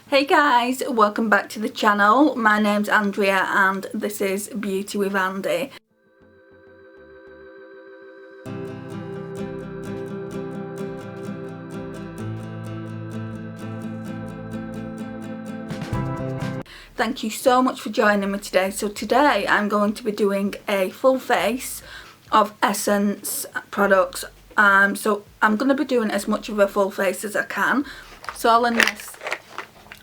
Hey guys, welcome back to the channel. My name's Andrea and this is Beauty with Andy. Thank you so much for joining me today. So today I'm going to be doing a full face of Essence products. So I'm going to be doing as much of a full face as I can. It's all in this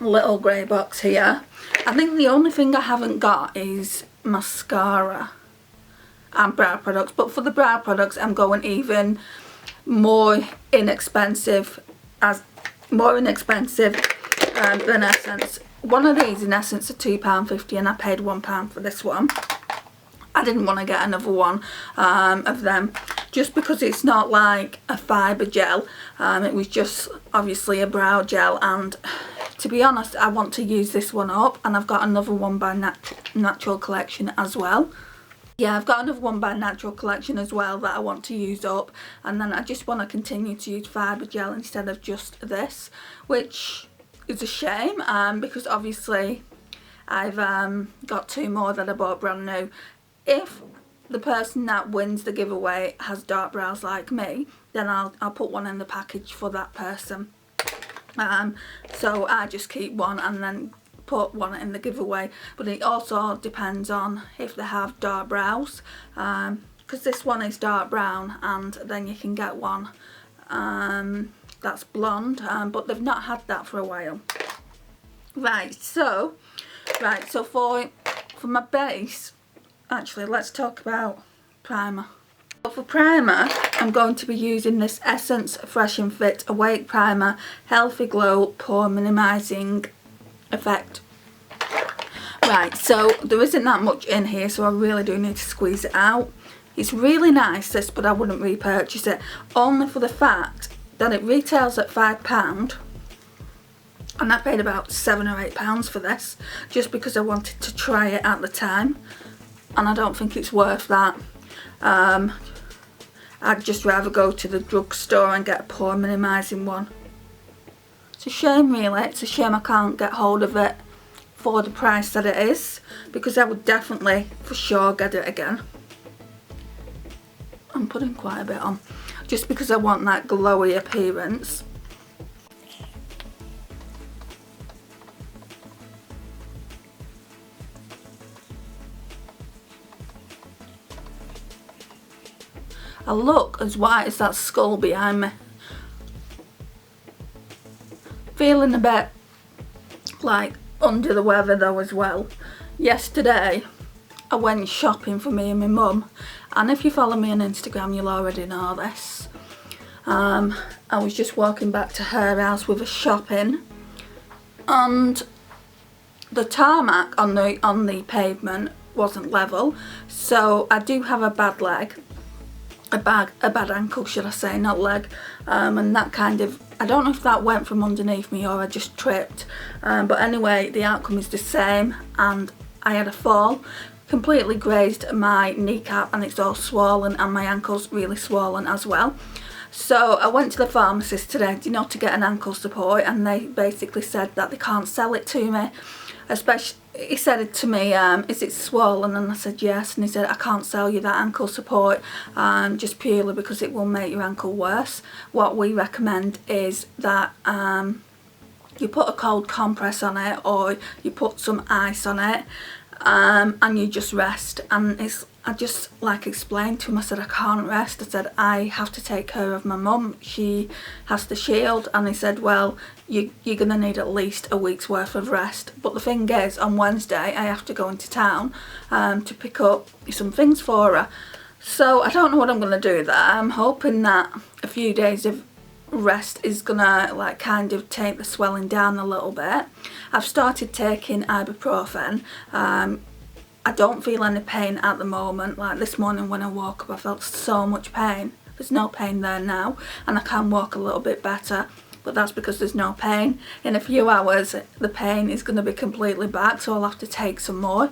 little grey box here. I think the only thing I haven't got is mascara and brow products, but for the brow products I'm going even more inexpensive than Essence. One of these in Essence are £2.50 and I paid £1 for this one. I didn't want to get another one of them just because it's not like a fibre gel. It was just obviously a brow gel, and to be honest I want to use this one up, and I've got another one by Natural Collection as well. Yeah, I've got another one by Natural Collection as well that I want to use up, and then I just want to continue to use fibre gel instead of just this, which is a shame because obviously I've got two more that I bought brand new. If the person that wins the giveaway has dark brows like me, then I'll put one in the package for that person. So I just keep one and then put one in the giveaway, but it also depends on if they have dark brows, because this one is dark brown, and then you can get one that's blonde, but they've not had that for a while. Right, so for my base, actually let's talk about primer. So for primer I'm going to be using this Essence Fresh and Fit Awake Primer Healthy Glow Pore Minimising Effect. Right, so there isn't that much in here, so I really do need to squeeze it out. It's really nice this, but I wouldn't repurchase it, only for the fact that it retails at £5 and I paid about £7 or £8 for this just because I wanted to try it at the time, and I don't think it's worth that. I'd just rather go to the drugstore and get a pore minimising one. It's a shame really, it's a shame I can't get hold of it for the price that it is, because I would definitely for sure get it again. I'm putting quite a bit on just because I want that glowy appearance. I look as white as that skull behind me. Feeling a bit like under the weather though as well. Yesterday I went shopping for me and my mum, and if you follow me on Instagram you'll already know this. I was just walking back to her house with a shopping, and the tarmac on the pavement wasn't level, so I do have a bad leg. A bad ankle should I say, not leg, and that kind of, I don't know if that went from underneath me or I just tripped, but anyway the outcome is the same, and I had a fall, completely grazed my kneecap and it's all swollen, and my ankle's really swollen as well. So I went to the pharmacist today, you know, to get an ankle support, and they basically said that they can't sell it to me. Especially, he said it to me, is it swollen? And I said yes, and he said I can't sell you that ankle support just purely because it will make your ankle worse. What we recommend is that you put a cold compress on it, or you put some ice on it, and you just rest. And I just like explained to him, I said I can't rest, I said I have to take care of my mum, she has the shield, and he said well you're going to need at least a week's worth of rest. But the thing is, on Wednesday I have to go into town to pick up some things for her, so I don't know what I'm going to do there. I'm hoping that a few days of rest is gonna like kind of take the swelling down a little bit. I've started taking ibuprofen. I don't feel any pain at the moment. Like this morning when I woke up I felt so much pain. There's no pain there now, and I can walk a little bit better, but that's because there's no pain. In a few hours the pain is going to be completely back, so I'll have to take some more.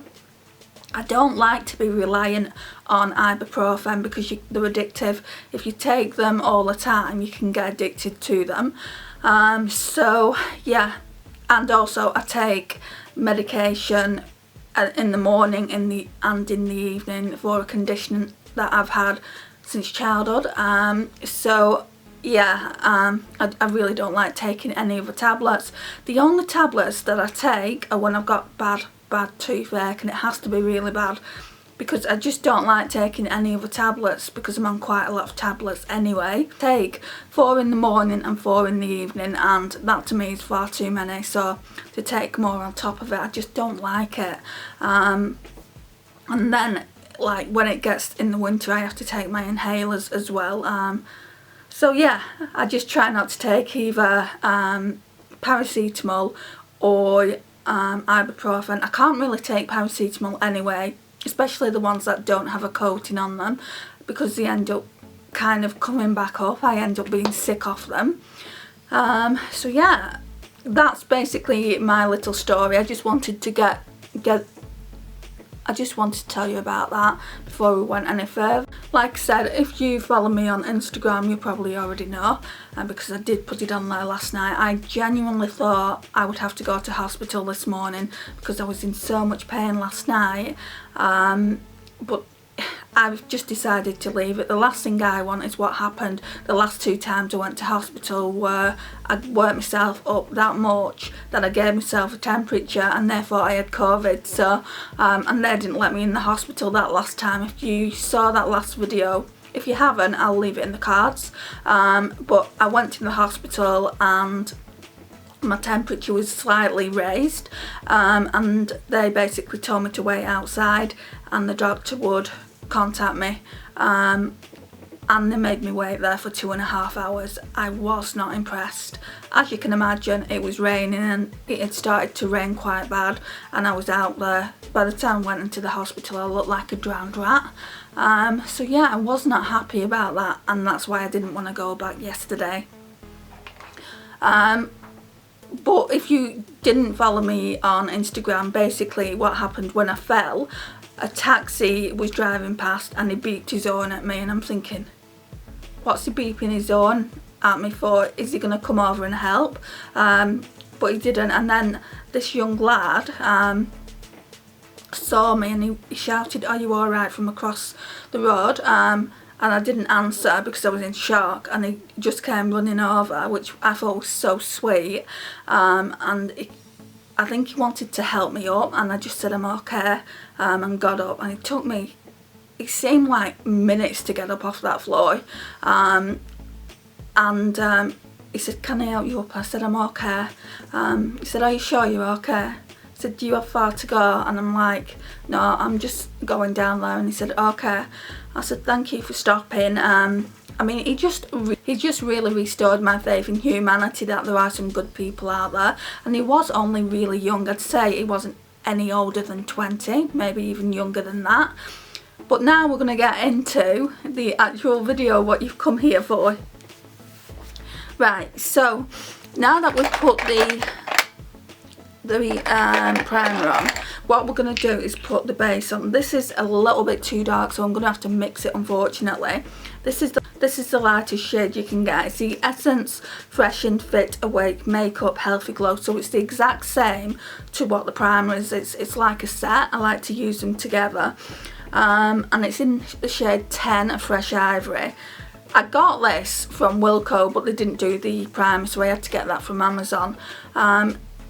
I don't like to be reliant on ibuprofen because they're addictive. If you take them all the time you can get addicted to them. So yeah, And also I take medication in the morning and in the evening for a condition that I've had since childhood. So yeah, I really don't like taking any other tablets. The only tablets that I take are when I've got bad toothache, and it has to be really bad, because I just don't like taking any other tablets because I'm on quite a lot of tablets anyway. Take 4 in the morning and 4 in the evening, and that to me is far too many, so to take more on top of it, I just don't like it. And then like when it gets in the winter, I have to take my inhalers as well. So yeah, I just try not to take either paracetamol or ibuprofen. I can't really take paracetamol anyway, especially the ones that don't have a coating on them, because they end up kind of coming back up. I end up being sick off them. So yeah, that's basically my little story. I just wanted to I just wanted to tell you about that before we went any further. Like I said, if you follow me on Instagram, you probably already know, because I did put it on there last night. I genuinely thought I would have to go to hospital this morning because I was in so much pain last night, but I've just decided to leave it. The last thing I want is what happened the last 2 times I went to hospital, where I worked myself up that much that I gave myself a temperature and therefore I had COVID. So and they didn't let me in the hospital that last time. If you saw that last video, if you haven't, I'll leave it in the cards. But I went to the hospital and my temperature was slightly raised, and they basically told me to wait outside and the doctor would contact me, and they made me wait there for 2.5 hours. I was not impressed. As you can imagine, it was raining and it had started to rain quite bad, and I was out there. By the time I went into the hospital, I looked like a drowned rat. So yeah, I was not happy about that, and that's why I didn't want to go back yesterday. But if you didn't follow me on Instagram, basically what happened when I fell, a taxi was driving past and he beeped his horn at me, and I'm thinking, what's he beeping his horn at me for? Is he going to come over and help? But he didn't, and then this young lad saw me and he shouted, "Are you alright?" from across the road, and I didn't answer because I was in shock, and he just came running over, which I thought was so sweet, and I think he wanted to help me up, and I just said I'm okay, and got up, and it seemed like minutes to get up off that floor, and he said, "Can I help you up?" I said, "I'm okay." He said, "Are you sure you're okay?" I said, "Do you have far to go?" And I'm like, "No, I'm just going down there." And he said, "Okay." I said, "Thank you for stopping." I mean, he just really restored my faith in humanity, that there are some good people out there. And he was only really young. I'd say he wasn't any older than 20, maybe even younger than that. But now we're going to get into the actual video, what you've come here for. Right, so now that we've put the primer on, what we're going to do is put the base on. This is a little bit too dark, so I'm going to have to mix it, unfortunately. This is the lightest shade you can get. It's the Essence Fresh and Fit Awake Makeup Healthy Glow, so it's the exact same to what the primer is. It's like a set. I like to use them together, and it's in the shade 10 Fresh Ivory. I got this from Wilko, but they didn't do the primer, so I had to get that from Amazon.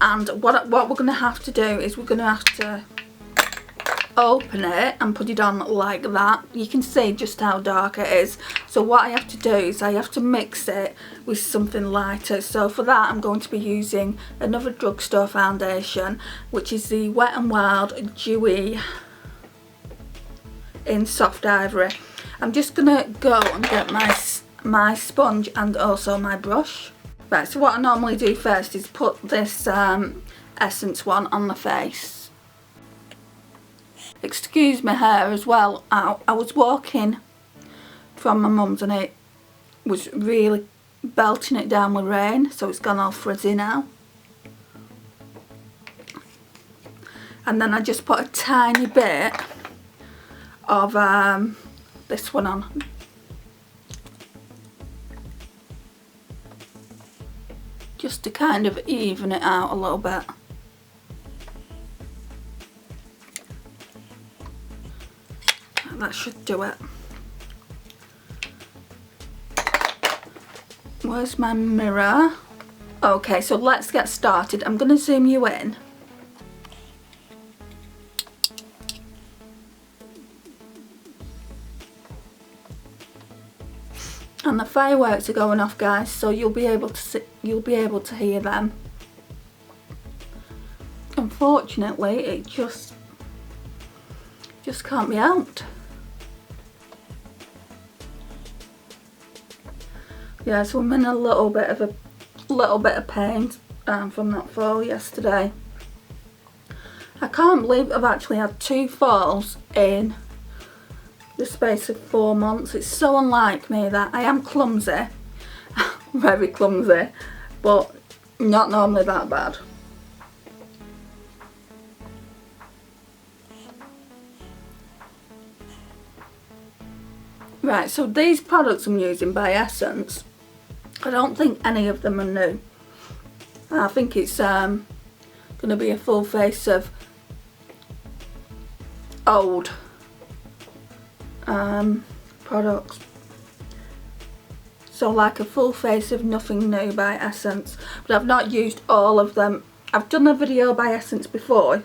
And what we're going to have to do is we're going to have to open it and put it on like that. You can see just how dark it is. So what I have to do is I have to mix it with something lighter. So for that, I'm going to be using another drugstore foundation, which is the Wet n Wild Dewy in Soft Ivory. I'm just going to go and get my sponge and also my brush. Right, so what I normally do first is put this Essence one on the face. Excuse my hair as well. I was walking from my mum's and it was really belting it down with rain, so it's gone all frizzy now. And then I just put a tiny bit of this one on. Just to kind of even it out a little bit. That should do it. Where's my mirror? Okay, so let's get started. I'm going to zoom you in. And the fireworks are going off, guys, so you'll be able to hear them. Unfortunately, it just can't be helped. Yeah, so I'm in a little bit of pain from that fall yesterday. I can't believe I've actually had 2 falls in the space of 4 months. It's so unlike me that I am clumsy, very clumsy, but not normally that bad. Right, so these products I'm using by Essence, I don't think any of them are new. I think it's going to be a full face of old products. So like a full face of Nothing New by Essence, but I've not used all of them. I've done a video by Essence before,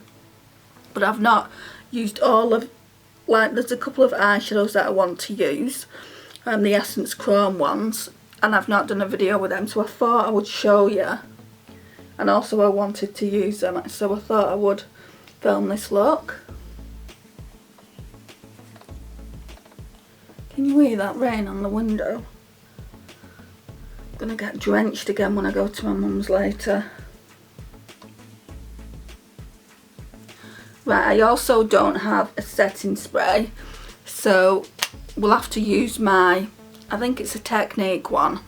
but I've not used all of, like there's a couple of eyeshadows that I want to use, the Essence Chrome ones, and I've not done a video with them, so I thought I would show you, and also I wanted to use them, so I thought I would film this look. Can you hear that rain on the window? I'm gonna get drenched again when I go to my mum's later. Right, I also don't have a setting spray, so we'll have to use my, I think it's a Technique one.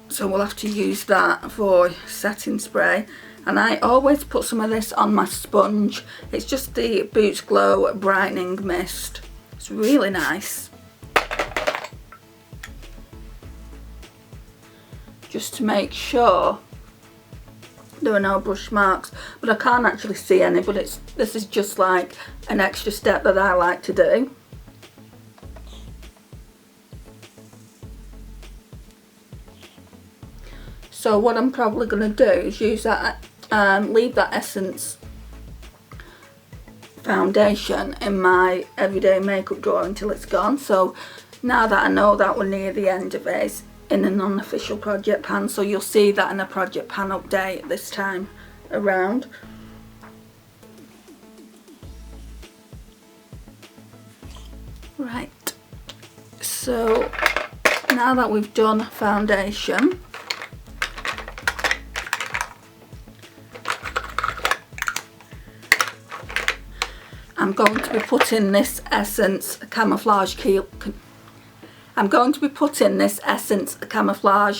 So we'll have to use that for setting spray. And I always put some of this on my sponge. It's just the Boots Glow Brightening Mist. It's really nice. Just to make sure there are no brush marks, but I can't actually see any, but this is just like an extra step that I like to do. So what I'm probably going to do is use that, leave that Essence foundation in my everyday makeup drawer until it's gone. So now that I know that we're near the end of it, it's in an unofficial project pan, so you'll see that in a project pan update this time around. Right, so now that we've done foundation, I'm going to be putting this Essence Camouflage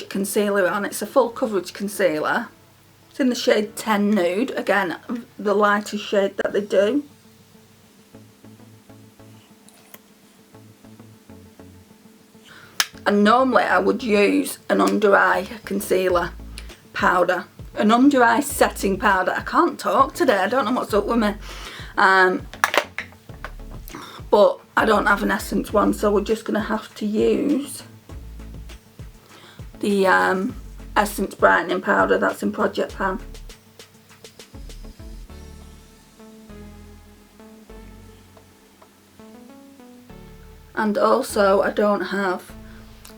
concealer on. It's a full coverage concealer. It's in the shade 10 Nude, again the lightest shade that they do. And normally I would use an under eye concealer powder, an under eye setting powder. I can't talk today, I don't know what's up with me. But I don't have an Essence one, so we're just going to have to use the Essence brightening powder that's in Project Pan. And also I don't have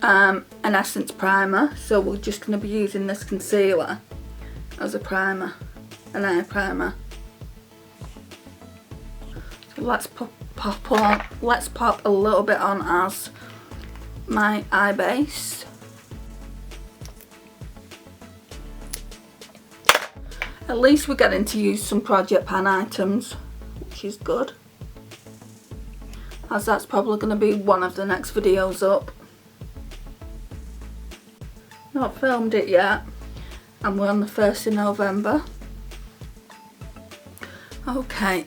an Essence primer, so we're just going to be using this concealer as a primer, an eye primer. So let's pop a little bit on as my eye base. At least we're getting to use some Project Pan items, which is good, as that's probably going to be one of the next videos up. Not filmed it yet, and we're on the 1st of November. Okay.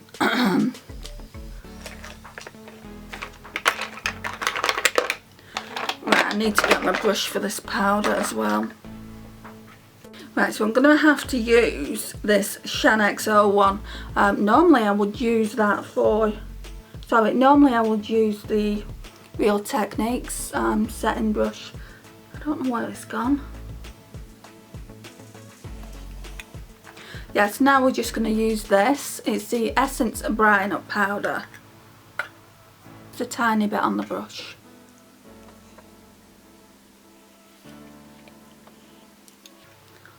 Right, I need to get my brush for this powder as well. Right, so I'm going to have to use this Shan X01. Normally I would use that for, normally I would use the Real Techniques setting brush. I don't know where it's gone. Yes, now we're just going to use this. It's the Essence Brighten Up powder. It's a tiny bit on the brush.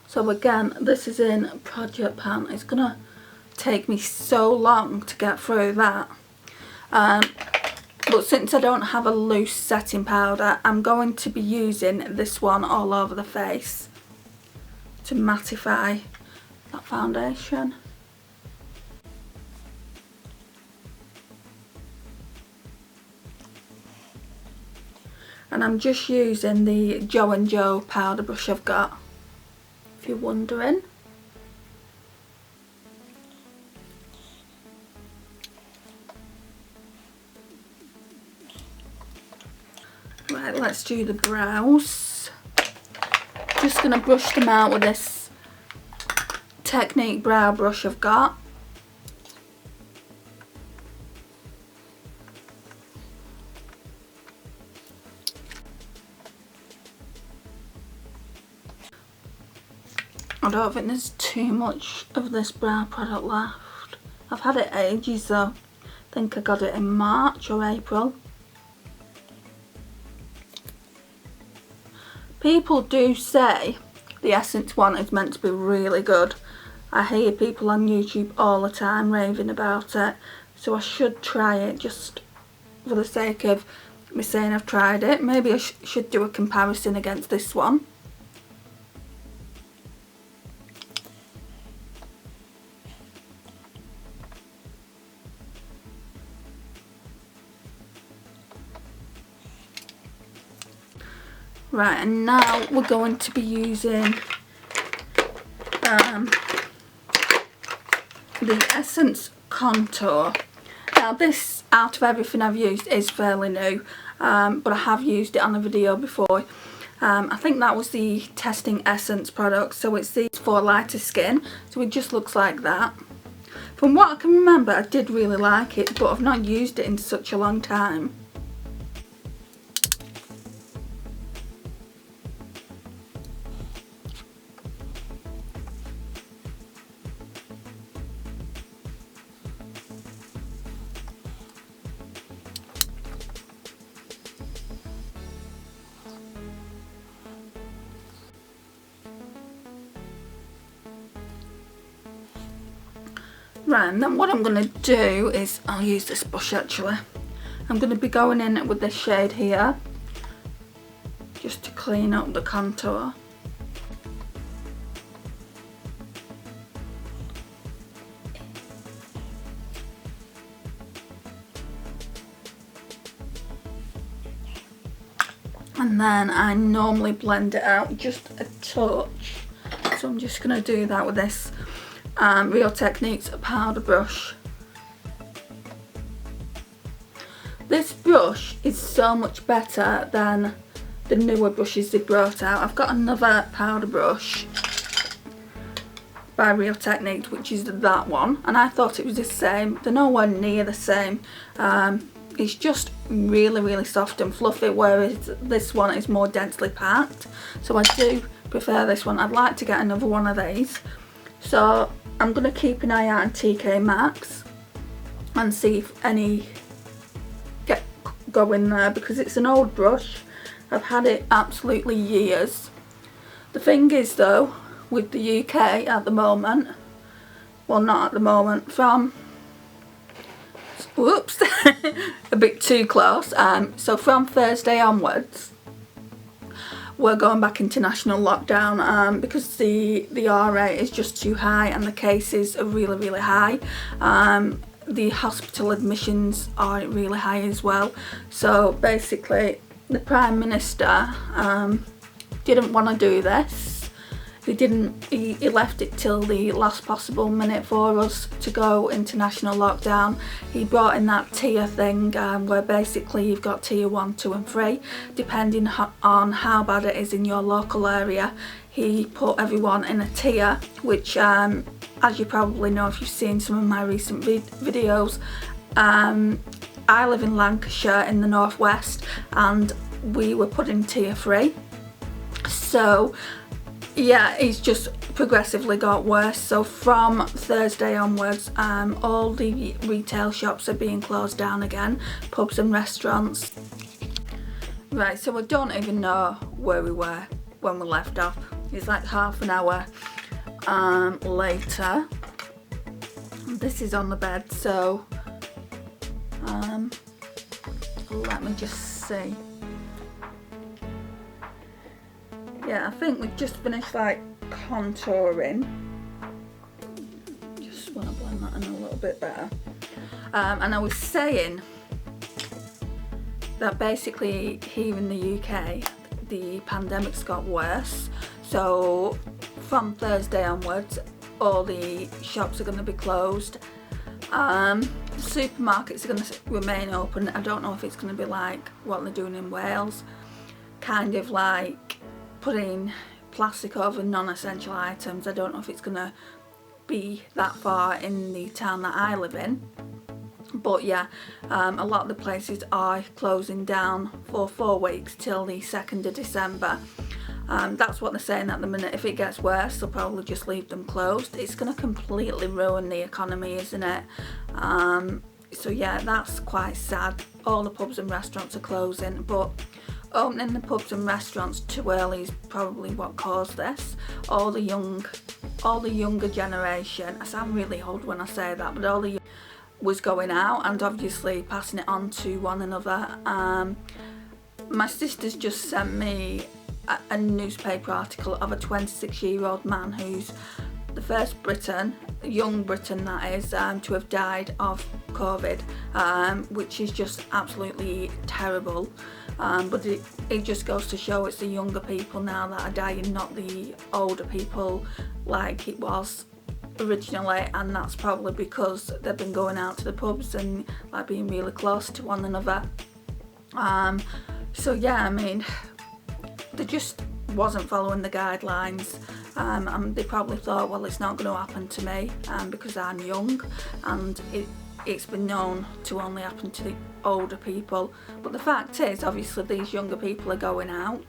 So again, this is in Project Pan. It's going to take me so long to get through that. But since I don't have a loose setting powder, I'm going to be using this one all over the face to mattify that foundation. And I'm just using the Jo & Jo powder brush I've got, if you're wondering. Right, let's do the brows. Just going to brush them out with this Technique brow brush I've got. I don't think there's too much of this brow product left. I've had it ages though. I think I got it in March or April. People do say the Essence one is meant to be really good. I hear people on YouTube all the time raving about it, so I should try it just for the sake of me saying I've tried it. Maybe I should do a comparison against this one. Right, and now we're going to be using the Essence Contour. Now this, out of everything I've used, is fairly new, but I have used it on a video before. I think that was the Testing Essence product, so it's these for lighter skin, so it just looks like that. From what I can remember, I did really like it, but I've not used it in such a long time. Right, and then what I'm going to do is, I'll use this brush actually. I'm going to be going in with this shade here, just to clean up the contour. And then I normally blend it out just a touch, so I'm just going to do that with this Real Techniques powder brush. This brush is so much better than the newer brushes they brought out. I've got another powder brush by Real Techniques, which is that one, and I thought it was the same. They're nowhere near the same. It's just really soft and fluffy, whereas this one is more densely packed, so I do prefer this one. I'd like to get another one of these, so I'm going to keep an eye out on TK Maxx and see if any go in there, because it's an old brush. I've had it absolutely years. The thing is though, with the UK at the moment, well, not at the moment, from, whoops, a bit too close, so from Thursday onwards we're going back into national lockdown, because the R rate is just too high and the cases are really high. The hospital admissions are really high as well. So basically the Prime Minister didn't want to do this. he left it till the last possible minute for us to go into national lockdown. He brought in that tier thing where basically you've got tier 1, 2 and 3 depending on how bad it is in your local area. He put everyone in a tier, which as you probably know if you've seen some of my recent videos, I live in Lancashire in the northwest and we were put in tier 3. So yeah, it's just progressively got worse. So from Thursday onwards, all the retail shops are being closed down again, pubs and restaurants. Right, so I don't even know where we were when we left off. It's like half an hour later. This is on the bed, so let me just see. Yeah, I think we've just finished like contouring. Just want to blend that in a little bit better. And I was saying that basically here in the UK the pandemic's got worse. So from Thursday onwards all the shops are going to be closed. The supermarkets are going to remain open. I don't know if it's going to be like what they're doing in Wales, kind of like putting plastic over non-essential items. I don't know if it's going to be that far in the town that I live in, but yeah, a lot of the places are closing down for 4 weeks till the 2nd of December. That's what they're saying at the minute. If it gets worse, they'll probably just leave them closed. It's going to completely ruin the economy, isn't it? So yeah, that's quite sad. All the pubs and restaurants are closing, but opening the pubs and restaurants too early is probably what caused this. All the younger generation, I sound really old when I say that, but all the was going out and obviously passing it on to one another. My sister's just sent me a newspaper article of a 26-year-old man who's the first young Briton that is, to have died of COVID, which is just absolutely terrible. But it just goes to show it's the younger people now that are dying, not the older people like it was originally, and that's probably because they've been going out to the pubs and like being really close to one another. So yeah, I mean, they just wasn't following the guidelines. They probably thought, well, it's not going to happen to me because I'm young, and it's been known to only happen to the older people. But the fact is, obviously these younger people are going out,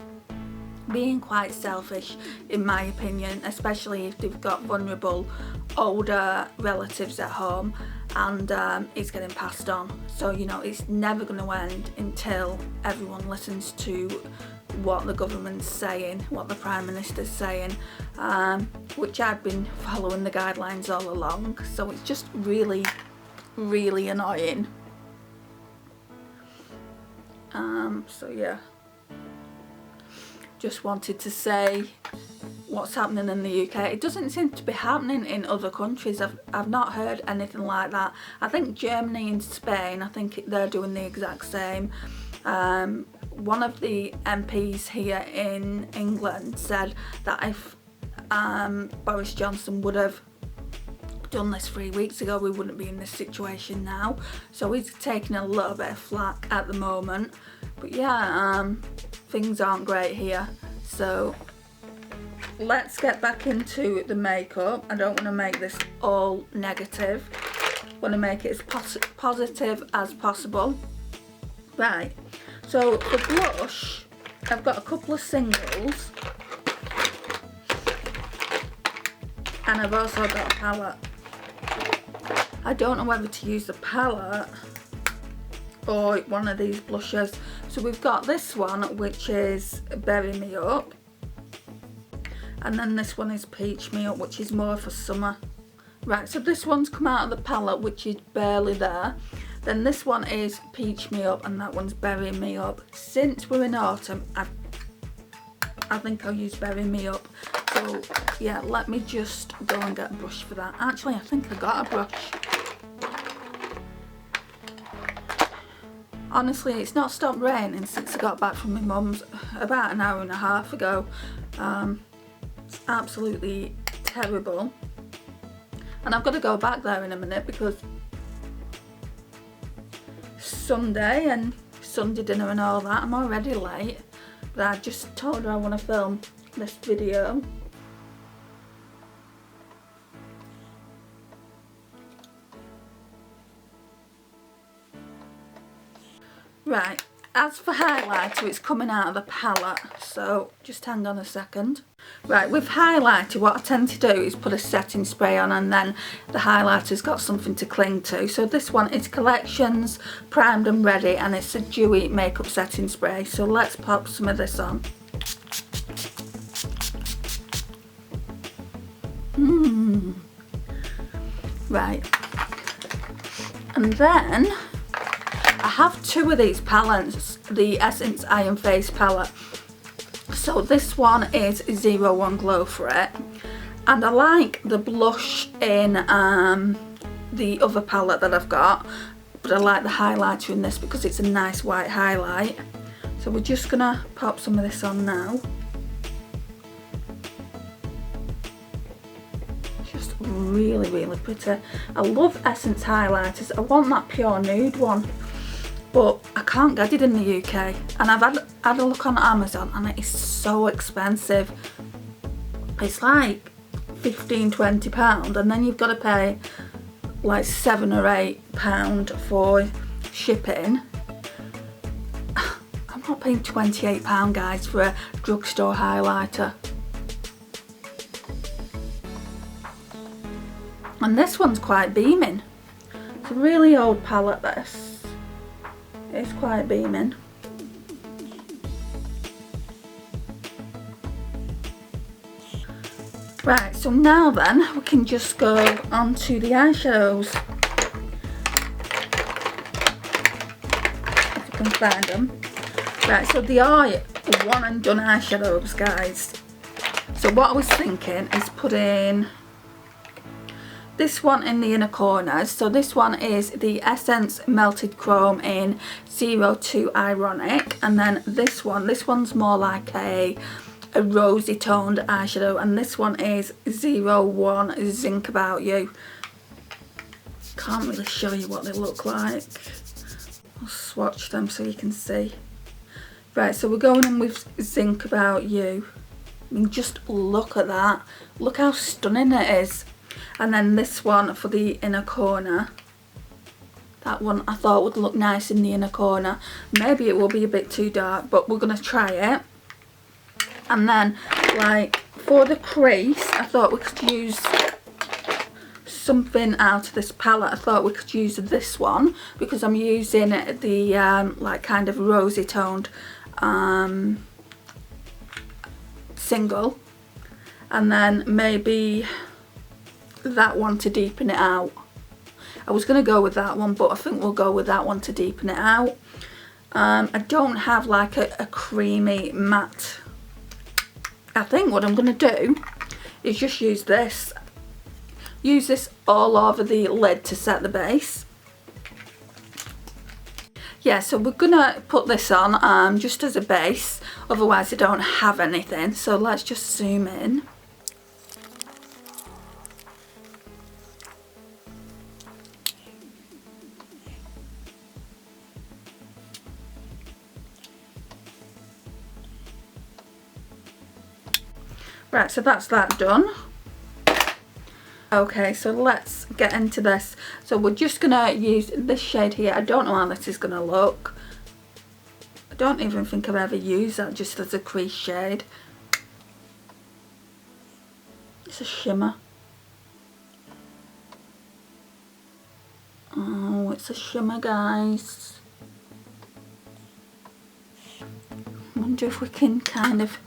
being quite selfish in my opinion, especially if they've got vulnerable older relatives at home, and it's getting passed on. So you know, it's never going to end until everyone listens to what the government's saying, what the Prime Minister's saying, which I've been following the guidelines all along. So it's just really, really annoying. So yeah, just wanted to say what's happening in the UK. It doesn't seem to be happening in other countries. I've not heard anything like that. I think Germany and Spain, I think they're doing the exact same. One of the MPs here in England said that if Boris Johnson would have done this 3 weeks ago, we wouldn't be in this situation now. So he's taking a little bit of flack at the moment. But yeah, things aren't great here. So let's get back into the makeup. I don't want to make this all negative. I want to make it as positive as possible. Right. So for blush, I've got a couple of singles, and I've also got a palette. I don't know whether to use the palette or one of these blushes. So we've got this one, which is Berry Me Up, and then this one is Peach Me Up, which is more for summer. Right, so this one's come out of the palette, which is barely there. Then this one is Peach Me Up, and that one's Berry Me Up. Since we're in autumn, I think I'll use Berry Me Up. So yeah, let me just go and get a brush for that. Actually, I think I got a brush. Honestly, it's not stopped raining since I got back from my mum's about an hour and a half ago. It's absolutely terrible. And I've got to go back there in a minute because Sunday and Sunday dinner and all that, I'm already late. But I just told her I want to film this video. Right, as for highlighter, it's coming out of the palette, so just hang on a second. Right, with highlighter, what I tend to do is put a setting spray on, and then the highlighter's got something to cling to. So this one is Collections Primed and Ready, and it's a dewy makeup setting spray. So let's pop some of this on. Right, and then I have two of these palettes, the Essence Iron Face palette. So this one is 01 Glow for it, and I like the blush in the other palette that I've got, but I like the highlighter in this because it's a nice white highlight. So we're just gonna pop some of this on now. Just really, really pretty. I love Essence highlighters. I want that pure nude one, but I can't get it in the UK, and I've had a look on Amazon and it is so expensive. It's like £15–20, and then you've got to pay like £7 or £8 for shipping. I'm not paying £28, guys, for a drugstore highlighter. And this one's quite beaming. It's a really old palette, this. It's quite beaming. Right, so now then we can just go on to the eyeshadows. If you can find them. Right, so they are one and done eyeshadows, guys. So what I was thinking is putting this one in the inner corners. So this one is the Essence Melted Chrome in 02 Ironic, and then this one's more like a rosy toned eyeshadow, and this one is 01 Zinc About You. Can't really show you what they look like. I'll swatch them so you can see. Right, so we're going in with Zinc About You. I mean, just look at that. Look how stunning it is. And then this one for the inner corner. That one I thought would look nice in the inner corner. Maybe it will be a bit too dark, but we're going to try it. And then, like, for the crease, I thought we could use something out of this palette. I thought we could use this one because I'm using the, like, kind of rosy toned single. And then maybe that one to deepen it out. I was going to go with that one, but I think we'll go with that one to deepen it out. I don't have like a creamy matte. I think what I'm going to do is just use this. Use this all over the lid to set the base. Yeah, so we're going to put this on just as a base. Otherwise I don't have anything. So let's just zoom in. Right, so that's that done. Okay, so let's get into this. So we're just gonna use this shade here. I don't know how this is gonna look. I don't even think I've ever used that just as a crease shade. It's a shimmer. Oh, it's a shimmer, guys. I wonder if we can kind of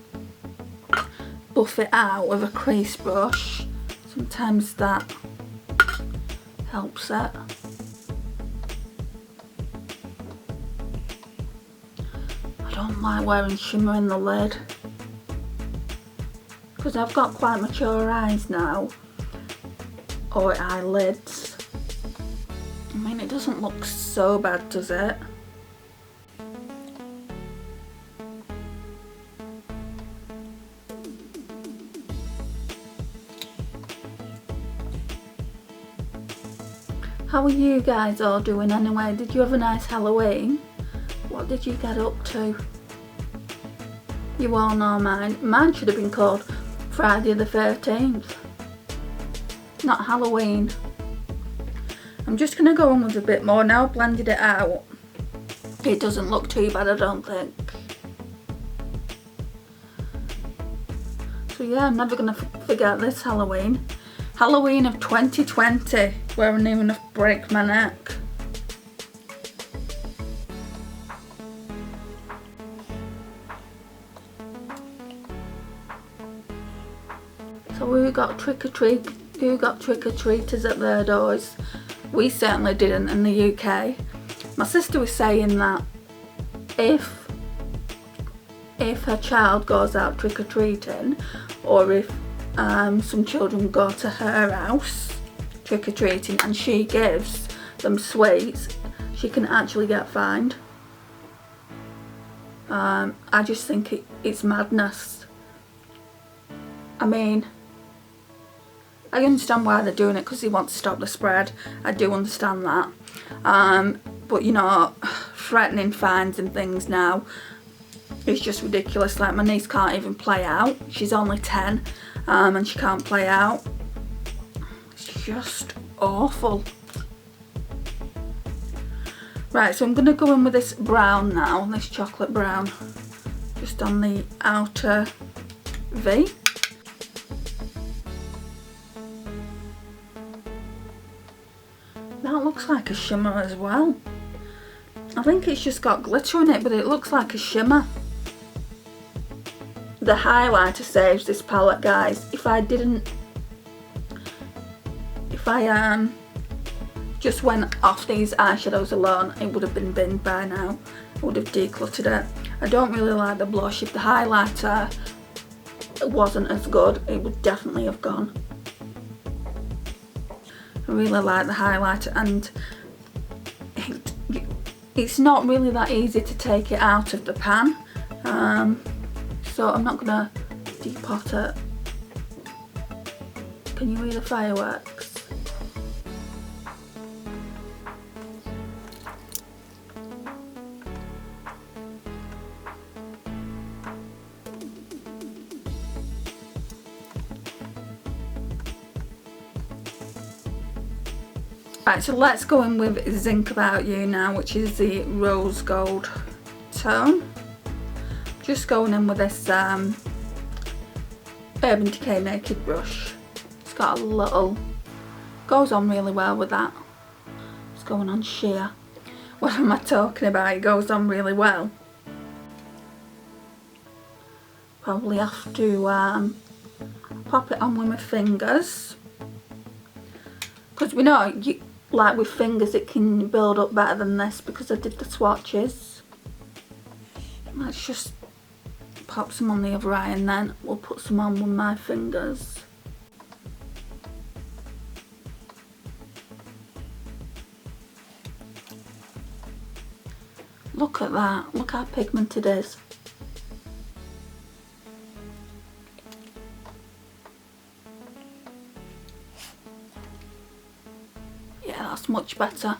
buff it out with a crease brush. Sometimes that helps it. I don't like wearing shimmer in the lid because I've got quite mature eyes now, or eyelids. I mean, it doesn't look so bad, does it? How are you guys all doing anyway? Did you have a nice Halloween? What did you get up to? You all know mine. Mine should have been called Friday the 13th. Not Halloween. I'm just going to go on with a bit more now. Blended it out. It doesn't look too bad, I don't think. So yeah, I'm never going to forget this Halloween. Halloween of 2020, where I near enough break my neck. So who got trick-or-treaters at their doors? We certainly didn't in the UK. My sister was saying that if her child goes out trick-or-treating, or if some children go to her house trick-or-treating and she gives them sweets, she can actually get fined. I just think it's madness. I mean, I understand why they're doing it, because they want to stop the spread. I do understand that. But you know, threatening fines and things now is just ridiculous. Like, my niece can't even play out. She's only 10 and she can't play out. It's just awful. Right, so I'm going to go in with this brown now, this chocolate brown, just on the outer V. That looks like a shimmer as well. I think it's just got glitter in it, but it looks like a shimmer. The highlighter saves this palette, guys. If I just went off these eyeshadows alone, it would have been binned by now. I would have decluttered it. I don't really like the blush. If the highlighter wasn't as good, it would definitely have gone. I really like the highlighter, and it's not really that easy to take it out of the pan. So I'm not gonna depot it. Can you hear the fireworks? Right, so let's go in with Zinc About You now, which is the rose gold tone. Just going in with this Urban Decay Naked brush. It's got a little, goes on really well with that. It's going on sheer. What am I talking about? It goes on really well. Probably have to pop it on with my fingers, because we know, like with fingers, it can build up better than this because I did the swatches. Let's just pop some on the other eye, and then we'll put some on with my fingers. Look at that, look how pigmented it is. Yeah, that's much better.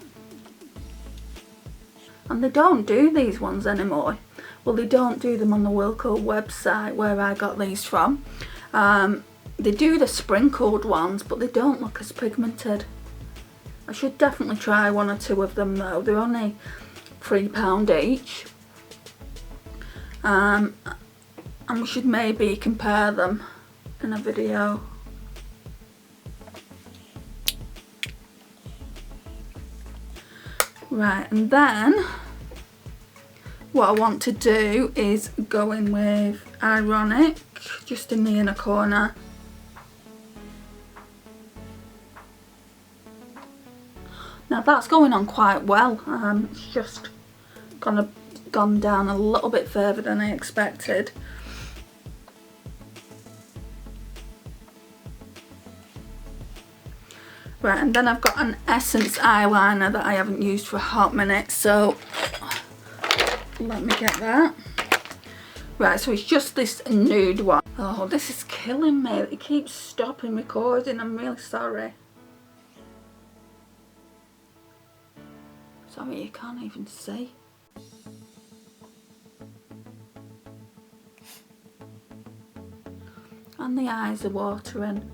And they don't do these ones anymore. Well, they don't do them on the Wilko website where I got these from. They do the sprinkled ones, but they don't look as pigmented. I should definitely try one or two of them though. They're only £3 each. And we should maybe compare them in a video. Right, and then what I want to do is go in with Ironic, just in the inner corner. Now that's going on quite well. It's just gone down a little bit further than I expected. Right, and then I've got an Essence eyeliner that I haven't used for a hot minute, so let me get that. Right, so it's just this nude one. Oh, this is killing me. It keeps stopping recording. I'm really sorry. Sorry, you can't even see. And the eyes are watering.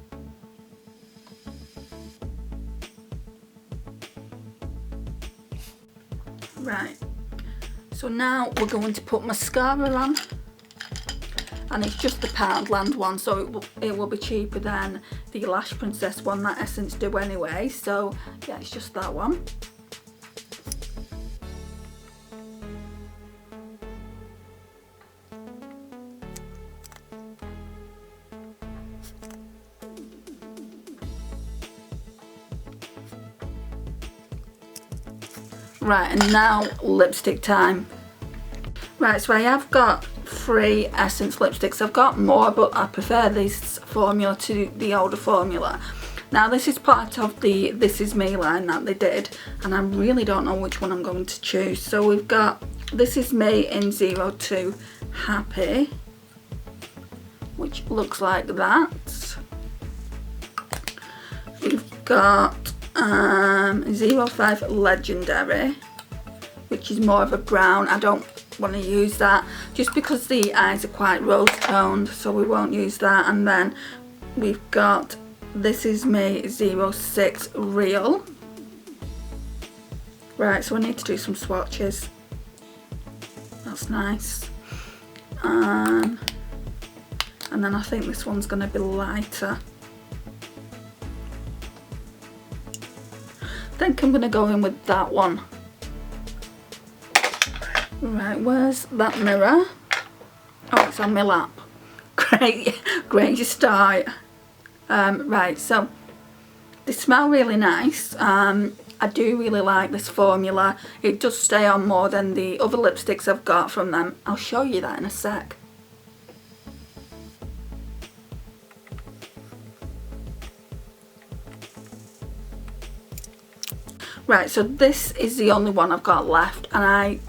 Right, so now we're going to put mascara on, and it's just the Poundland one, so it will be cheaper than the Lash Princess one that Essence do anyway, so yeah, it's just that one. Right, and now lipstick time. Right, so I have got 3 Essence lipsticks. I've got more, but I prefer this formula to the older formula. Now this is part of the This Is Me line that they did, and I really don't know which one I'm going to choose. So we've got This Is Me in 02 Happy, which looks like that. We've got 05 Legendary, which is more of a brown. I don't want to use that just because the eyes are quite rose toned, so we won't use that. And then we've got This Is Me 06 Real. Right, so I need to do some swatches. That's nice. And then I think this one's going to be lighter. I think I'm going to go in with that one. Right, where's that mirror? Oh, it's on my lap. Great start. Right, so they smell really nice. I do really like this formula. It does stay on more than the other lipsticks I've got from them. I'll show you that in a sec. Right, so this is the only one I've got left, and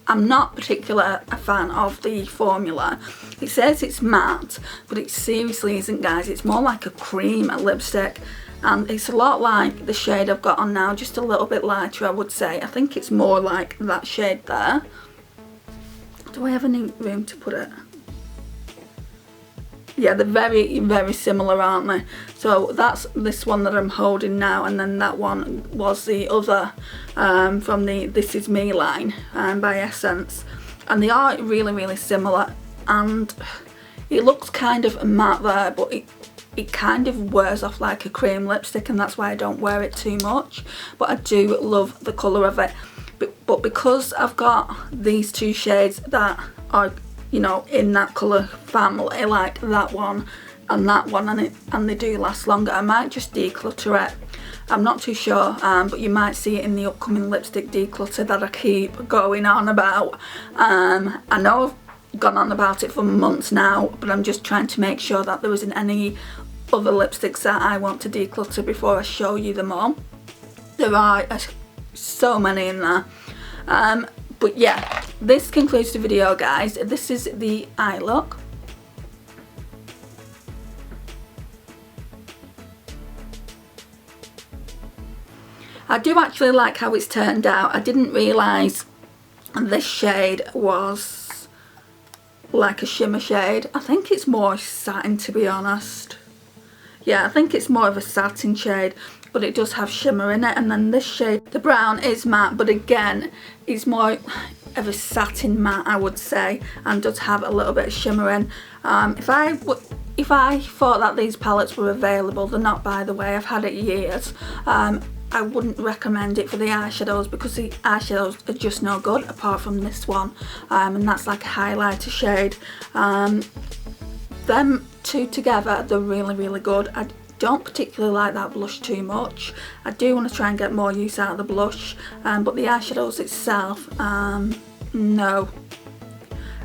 I'm not particularly a fan of the formula. It says it's matte, but it seriously isn't, guys. It's more like a cream lipstick, and it's a lot like the shade I've got on now, just a little bit lighter, I would say. I think it's more like that shade there. Do I have any room to put it? Yeah, they're very, very similar, aren't they? So that's this one that I'm holding now, and then that one was the other from the This Is Me line by Essence. And they are really, really similar, and it looks kind of matte there, but it kind of wears off like a cream lipstick, and that's why I don't wear it too much. But I do love the colour of it. But because I've got these 2 shades that are, you know, in that colour family, like that one and that one, and they do last longer, I might just declutter it. I'm not too sure, but you might see it in the upcoming lipstick declutter that I keep going on about. I know I've gone on about it for months now, but I'm just trying to make sure that there isn't any other lipsticks that I want to declutter before I show you them all. There are so many in there. But yeah, this concludes the video, guys. This is the eye look. I do actually like how it's turned out. I didn't realise this shade was like a shimmer shade. I think it's more satin, to be honest. Yeah, I think it's more of a satin shade, but it does have shimmer in it. And then this shade, the brown, is matte, but again, it's more of a satin matte, I would say, and does have a little bit of shimmer in. If I thought that these palettes were available, they're not, by the way, I've had it years, I wouldn't recommend it for the eyeshadows, because the eyeshadows are just no good apart from this one, and that's like a highlighter shade. Them 2 together, they're really, really good. I don't particularly like that blush too much. I do want to try and get more use out of the blush, but the eyeshadows itself, no.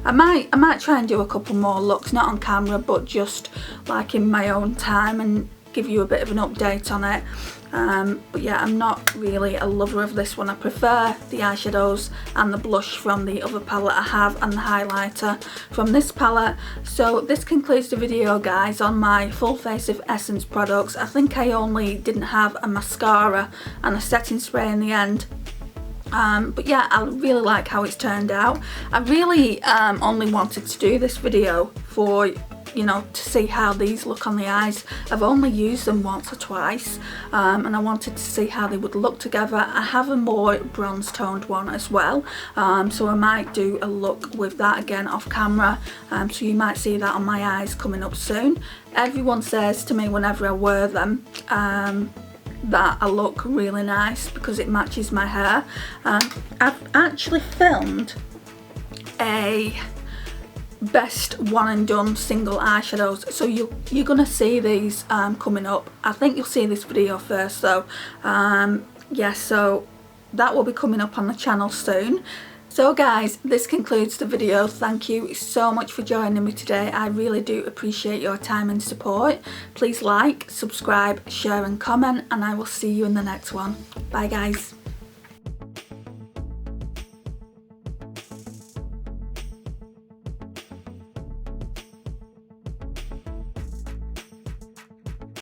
I might try and do a couple more looks, not on camera, but just like in my own time, and give you a bit of an update on it. But yeah, I'm not really a lover of this one. I prefer the eyeshadows and the blush from the other palette I have, and the highlighter from this palette. So this concludes the video, guys, on my full face of Essence products. I think I only didn't have a mascara and a setting spray in the end. But yeah, I really like how it's turned out. I really only wanted to do this video for, you know, to see how these look on the eyes. I've only used them once or twice, and I wanted to see how they would look together. I have a more bronze toned one as well, so I might do a look with that again off camera, so you might see that on my eyes coming up soon. Everyone says to me whenever I wear them that I look really nice because it matches my hair. I've actually filmed a best one and done single eyeshadows, so you're gonna see these coming up. I think you'll see this video first though. Yeah, so that will be coming up on the channel soon. So guys, this concludes the video. Thank you so much for joining me today. I really do appreciate your time and support. Please like, subscribe, share and comment, and I will see you in the next one. Bye guys.